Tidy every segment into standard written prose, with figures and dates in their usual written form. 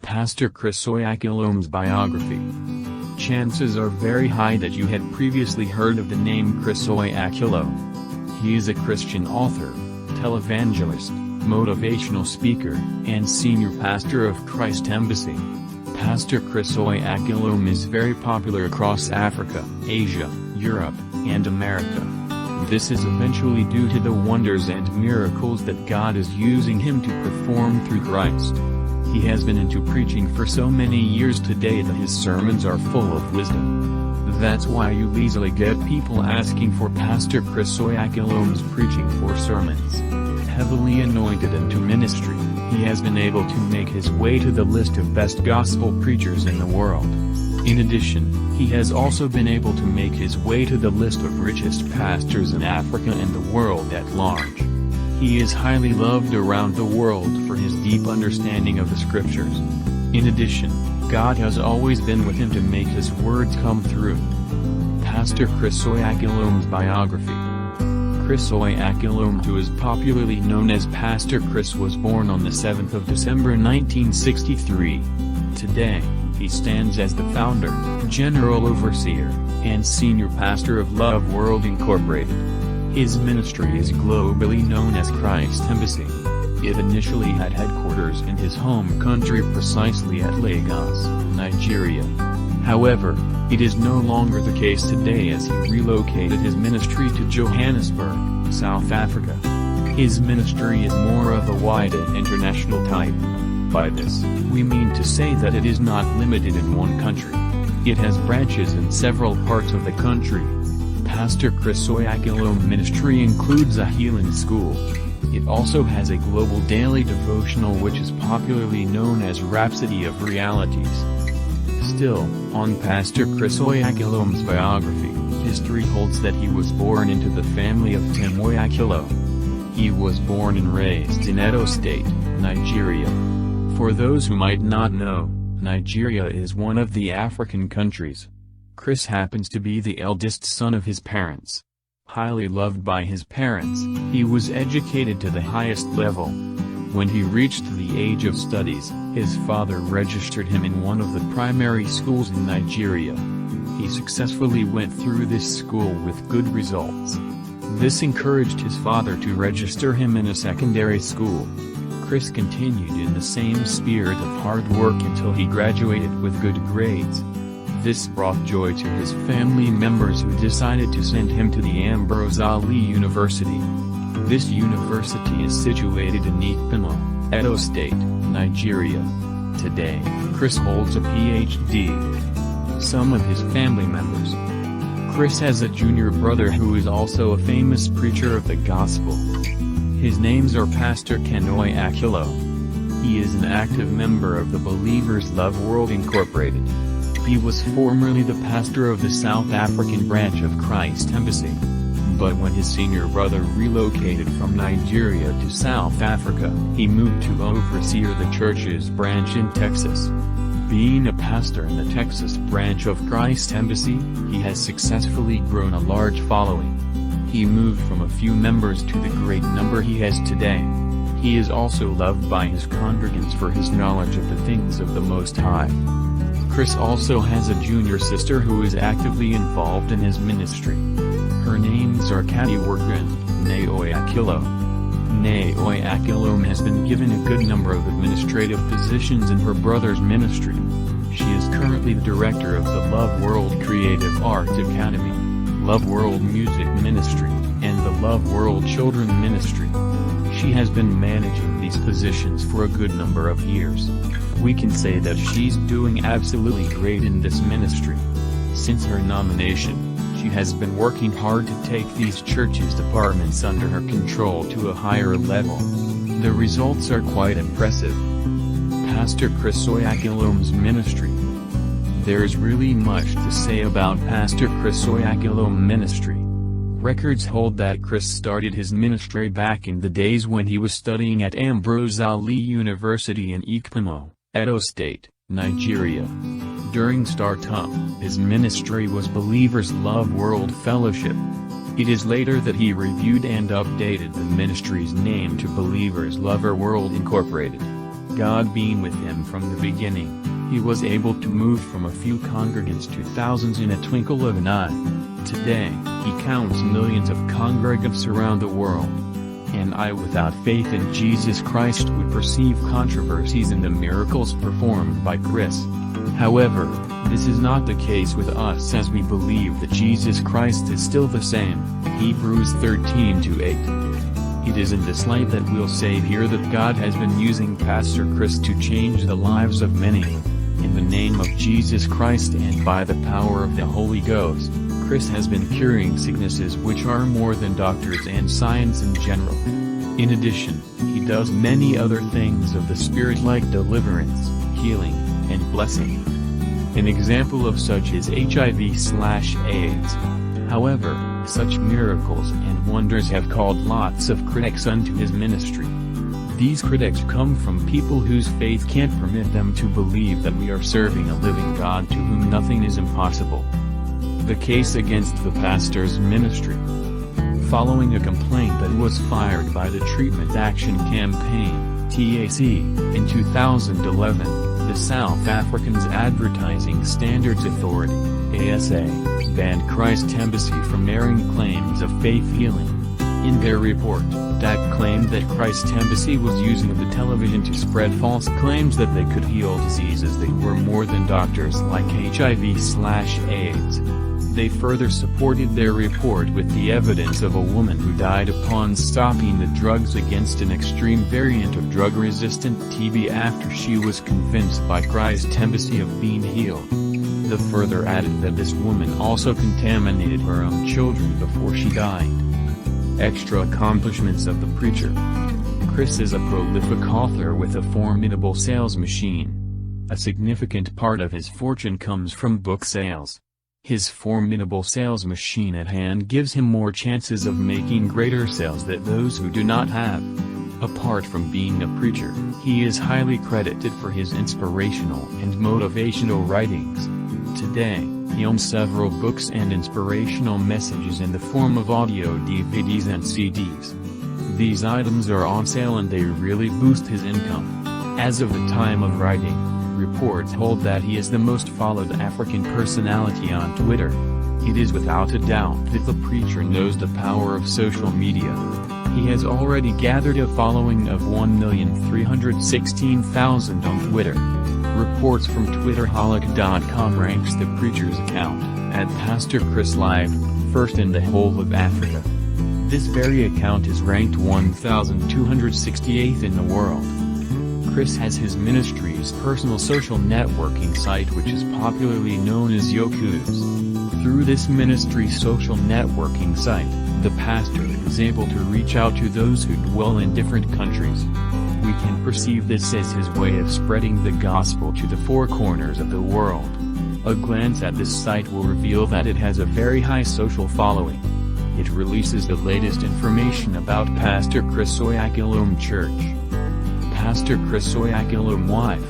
Pastor Chris Oyakhilome's biography. Chances are very high that you had previously heard of the name Chris Oyakhilome. He is a Christian author, televangelist, motivational speaker, and senior pastor of Christ Embassy. Pastor Chris Oyakhilome is very popular across Africa, Asia, Europe, and America. This is eventually due to the wonders and miracles that God is using him to perform through Christ. He has been into preaching for so many years today that his sermons are full of wisdom. That's why you easily get people asking for Pastor Chris Oyakhilome's preaching for sermons. Heavily anointed into ministry, he has been able to make his way to the list of best gospel preachers in the world. In addition, he has also been able to make his way to the list of richest pastors in Africa and the world at large. He is highly loved around the world for his deep understanding of the scriptures. In addition, God has always been with him to make his words come through. Pastor Chris Oyakhilome's biography. Chris Oyakhilome, who is popularly known as Pastor Chris, was born on the 7th of December 1963. Today, he stands as the founder, general overseer, and senior pastor of Love World Incorporated. His ministry is globally known as Christ Embassy. It initially had headquarters in his home country, precisely at Lagos, Nigeria. However, it is no longer the case today, as he relocated his ministry to Johannesburg, South Africa. His ministry is more of a wide and international type. By this, we mean to say that it is not limited in one country. It has branches in several parts of the country. Pastor Chris Oyakhilome ministry includes a healing school. It also has a global daily devotional which is popularly known as Rhapsody of Realities. Still, on Pastor Chris Oyakhilome's biography, history holds that he was born into the family of Tim Oyakhilome. He was born and raised in Edo State, Nigeria. For those who might not know, Nigeria is one of the African countries. Chris happens to be the eldest son of his parents. Highly loved by his parents, he was educated to the highest level. When he reached the age of studies, his father registered him in one of the primary schools in Nigeria. He successfully went through this school with good results. This encouraged his father to register him in a secondary school. Chris continued in the same spirit of hard work until he graduated with good grades. This brought joy to his family members, who decided to send him to the Ambrose Ali University. This university is situated in Oyakhilome, Edo State, Nigeria. Today, Chris holds a PhD. Some of his family members. Chris has a junior brother who is also a famous preacher of the gospel. His names are Pastor Ken Oyakhilome. He is an active member of the Believers Love World Incorporated. He was formerly the pastor of the South African branch of Christ Embassy. But when his senior brother relocated from Nigeria to South Africa, he moved to oversee the church's branch in Texas. Being a pastor in the Texas branch of Christ Embassy, he has successfully grown a large following. He moved from a few members to the great number he has today. He is also loved by his congregants for his knowledge of the things of the Most High. Chris also has a junior sister who is actively involved in his ministry. Her names are Kati Worker and Beny Oyakhilome. Beny Oyakhilome has been given a good number of administrative positions in her brother's ministry. She is currently the director of the Love World Creative Arts Academy, Love World Music Ministry, and the Love World Children Ministry. She has been managing these positions for a good number of years. We can say that she's doing absolutely great in this ministry. Since her nomination, she has been working hard to take these churches' departments under her control to a higher level. The results are quite impressive. Pastor Chris Oyakhilome's ministry. There's really much to say about Pastor Chris Oyakhilome ministry. Records hold that Chris started his ministry back in the days when he was studying at Ambrose Ali University in Oyakhilome, Edo State, Nigeria. During startup, his ministry was Believers Love World Fellowship. It is later that he reviewed and updated the ministry's name to Believers Love World Incorporated. God being with him from the beginning, he was able to move from a few congregants to thousands in a twinkle of an eye. Today, he counts millions of congregants around the world. And I without faith in Jesus Christ would perceive controversies in the miracles performed by Chris. However, this is not the case with us, as we believe that Jesus Christ is still the same. Hebrews 13:8. It is in this light that we'll say here that God has been using Pastor Chris to change the lives of many. In the name of Jesus Christ and by the power of the Holy Ghost, Chris has been curing sicknesses which are more than doctors and science in general. In addition, he does many other things of the Spirit like deliverance, healing, and blessing. An example of such is HIV/AIDS. However, such miracles and wonders have called lots of critics unto his ministry. These critics come from people whose faith can't permit them to believe that we are serving a living God to whom nothing is impossible. The case against the pastor's ministry. Following a complaint that was fired by the Treatment Action Campaign, TAC, in 2011, the South African's Advertising Standards Authority, ASA, banned Christ Embassy from airing claims of faith healing. In their report, that claimed that Christ Embassy was using the television to spread false claims that they could heal diseases that were more than doctors like HIV/AIDS. They further supported their report with the evidence of a woman who died upon stopping the drugs against an extreme variant of drug-resistant TB after she was convinced by Christ Embassy of being healed. They further added that this woman also contaminated her own children before she died. Extra accomplishments of the preacher. Chris is a prolific author with a formidable sales machine. A significant part of his fortune comes from book sales. His formidable sales machine at hand gives him more chances of making greater sales than those who do not have. Apart from being a preacher, he is highly credited for his inspirational and motivational writings. Today, he owns several books and inspirational messages in the form of audio DVDs and CDs. These items are on sale and they really boost his income. As of the time of writing, reports hold that he is the most followed African personality on Twitter. It is without a doubt that the preacher knows the power of social media. He has already gathered a following of 1,316,000 on Twitter. Reports from Twitterholic.com ranks the preacher's account, at Pastor Chris Live, first in the whole of Africa. This very account is ranked 1,268th in the world. Chris has his ministry's personal social networking site, which is popularly known as Yoku's. Through this ministry's social networking site, the pastor is able to reach out to those who dwell in different countries. We can perceive this as his way of spreading the gospel to the four corners of the world. A glance at this site will reveal that it has a very high social following. It releases the latest information about Pastor Chris Oyakhilome Church. Pastor Chris Oyakhilome wife.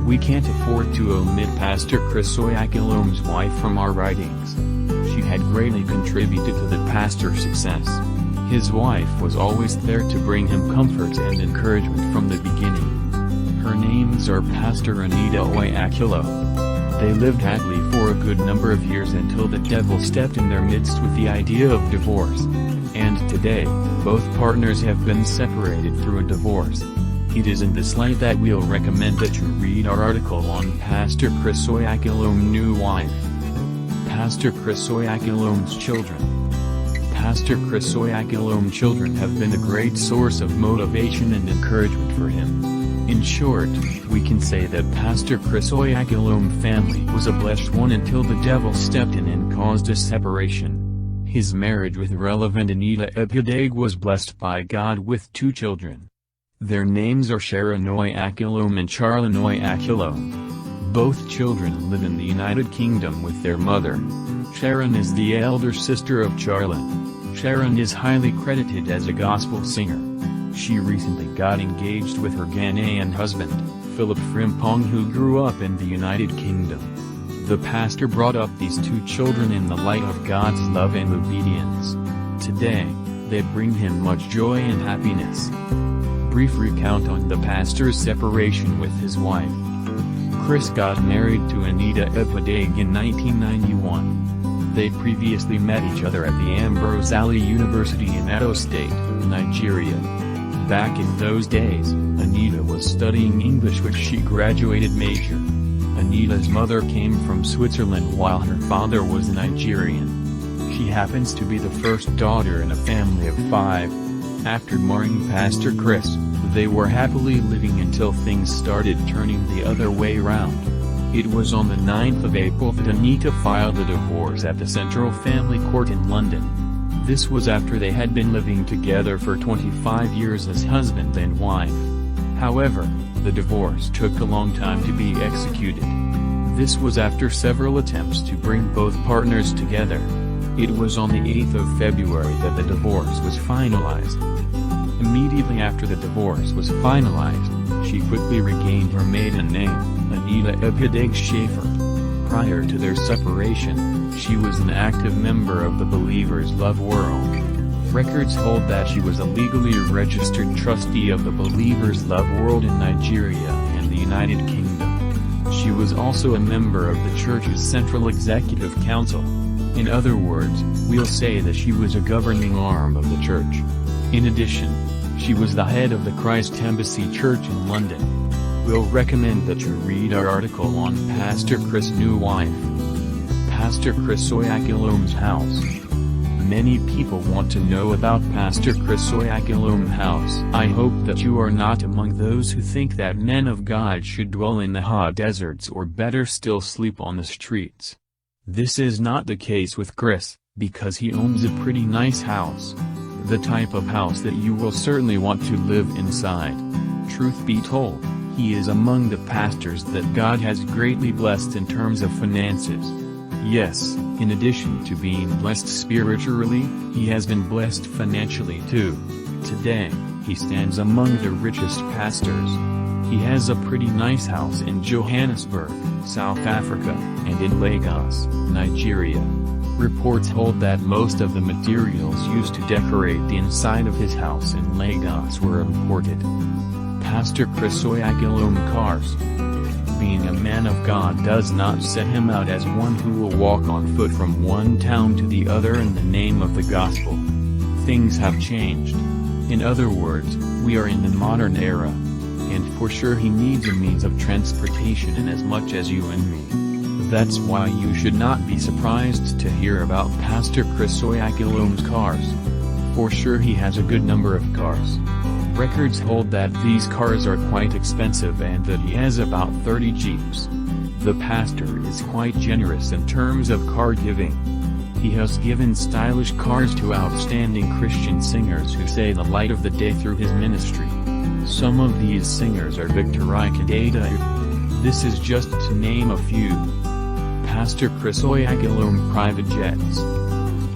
We can't afford to omit Pastor Chris Oyakhilome's wife from our writings. She had greatly contributed to the pastor's success. His wife was always there to bring him comfort and encouragement from the beginning. Her names are Pastor Anita Oyakhilome. They lived happily for a good number of years until the devil stepped in their midst with the idea of divorce. And today, both partners have been separated through a divorce. It is in this light that we'll recommend that you read our article on Pastor Chris Oyakhilome's new wife. Pastor Chris Oyakhilome's children. Pastor Chris Oyakhilome's children have been a great source of motivation and encouragement for him. In short, we can say that Pastor Chris Oyakhilome's family was a blessed one until the devil stepped in and caused a separation. His marriage with relevant Anita Ebudeg was blessed by God with two children. Their names are Sharon Oyakhilome and Charlene Oyakhilome. Both children live in the United Kingdom with their mother. Sharon is the elder sister of Charlene. Sharon is highly credited as a gospel singer. She recently got engaged with her Ghanaian husband, Philip Frimpong, who grew up in the United Kingdom. The pastor brought up these two children in the light of God's love and obedience. Today, they bring him much joy and happiness. brief recount on the pastor's separation with his wife. Chris got married to Anita Epideg in 1991. They previously met each other at the Ambrose Ali University in Edo State, Nigeria. Back in those days, Anita was studying English, which she graduated major. Anita's mother came from Switzerland while her father was a Nigerian. She happens to be the first daughter in a family of 5. After marrying Pastor Chris, they were happily living until things started turning the other way round. It was on the 9th of April that Anita filed a divorce at the Central Family Court in London. This was after they had been living together for 25 years as husband and wife. However, the divorce took a long time to be executed. This was after several attempts to bring both partners together. It was on the 8th of February that the divorce was finalized. Immediately after the divorce was finalized, she quickly regained her maiden name, Anita Epideg Schaefer. Prior to their separation, she was an active member of the Believers Love World. Records hold that she was a legally registered trustee of the Believers Love World in Nigeria and the United Kingdom. She was also a member of the church's Central Executive Council. In other words, we'll say that she was a governing arm of the church. In addition, she was the head of the Christ Embassy Church in London. We'll recommend that you read our article on Pastor Chris' new wife. Pastor Chris Oyakhilome's house. Many people want to know about Pastor Chris Oyakhilome house. I hope that you are not among those who think that men of God should dwell in the hot deserts or better still sleep on the streets. This is not the case with Chris, because he owns a pretty nice house. The type of house that you will certainly want to live inside. Truth be told, he is among the pastors that God has greatly blessed in terms of finances. Yes, in addition to being blessed spiritually, he has been blessed financially too. Today, he stands among the richest pastors. He has a pretty nice house in Johannesburg, South Africa, and in Lagos, Nigeria. Reports hold that most of the materials used to decorate the inside of his house in Lagos were imported. Pastor Chris Oyakhilome cars. Being a man of God does not set him out as one who will walk on foot from one town to the other in the name of the gospel. Things have changed. In other words, we are in the modern era. And for sure he needs a means of transportation in as much as you and me. That's why you should not be surprised to hear about Pastor Chris Oyakhilome's cars. For sure he has a good number of cars. Records hold that these cars are quite expensive and that he has about 30 Jeeps. The pastor is quite generous in terms of car giving. He has given stylish cars to outstanding Christian singers who say the light of the day through his ministry. Some of these singers are Victoria Kadada. This is just to name a few. Pastor Chris Oyakhilome private jets.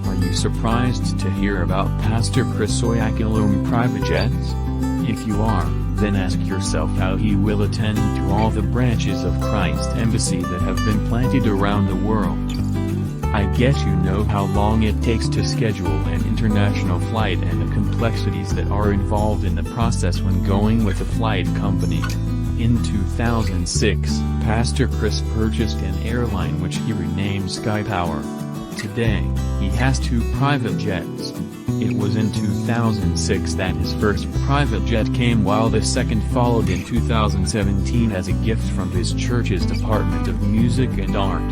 Are you surprised to hear about Pastor Chris Oyakhilome private jets? If you are, then ask yourself how he will attend to all the branches of Christ Embassy that have been planted around the world. I guess you know how long it takes to schedule an international flight and the complexities that are involved in the process when going with a flight company. In 2006, Pastor Chris purchased an airline which he renamed SkyPower. Today, he has 2 private jets. It was in 2006 that his first private jet came, while the second followed in 2017 as a gift from his church's Department of Music and Art.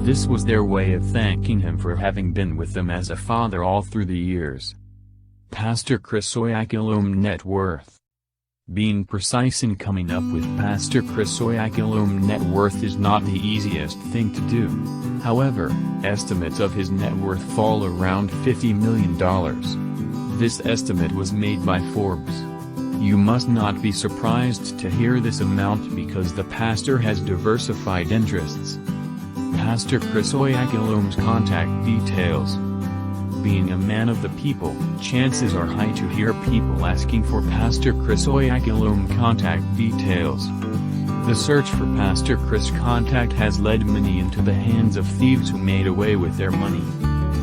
This was their way of thanking him for having been with them as a father all through the years. Pastor Chris Oyakhilome net worth. Being precise in coming up with Pastor Chris Oyakhilome net worth is not the easiest thing to do. However, estimates of his net worth fall around $50 million. This estimate was made by Forbes. You must not be surprised to hear this amount because the pastor has diversified interests. Pastor Chris Oyakhilome's contact details. Being a man of the people, chances are high to hear people asking for Pastor Chris Oyakhilome contact details. The search for Pastor Chris' contact has led many into the hands of thieves who made away with their money.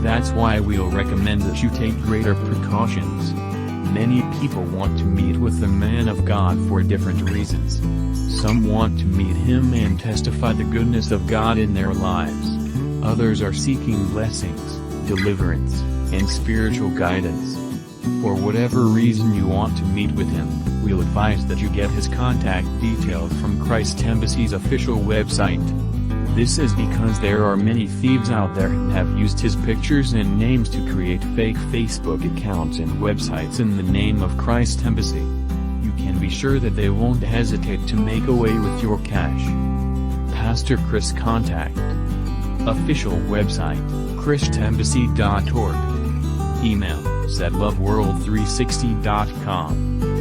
That's why we'll recommend that you take greater precautions. Many people want to meet with the man of God for different reasons. Some want to meet him and testify the goodness of God in their lives. Others are seeking blessings, deliverance, and spiritual guidance. For whatever reason you want to meet with him, we'll advise that you get his contact details from Christ Embassy's official website. This is because there are many thieves out there who have used his pictures and names to create fake Facebook accounts and websites in the name of Christ Embassy. You can be sure that they won't hesitate to make away with your cash. Pastor Chris contact. Official website, christembassy.org. Email, setloveworld360.com.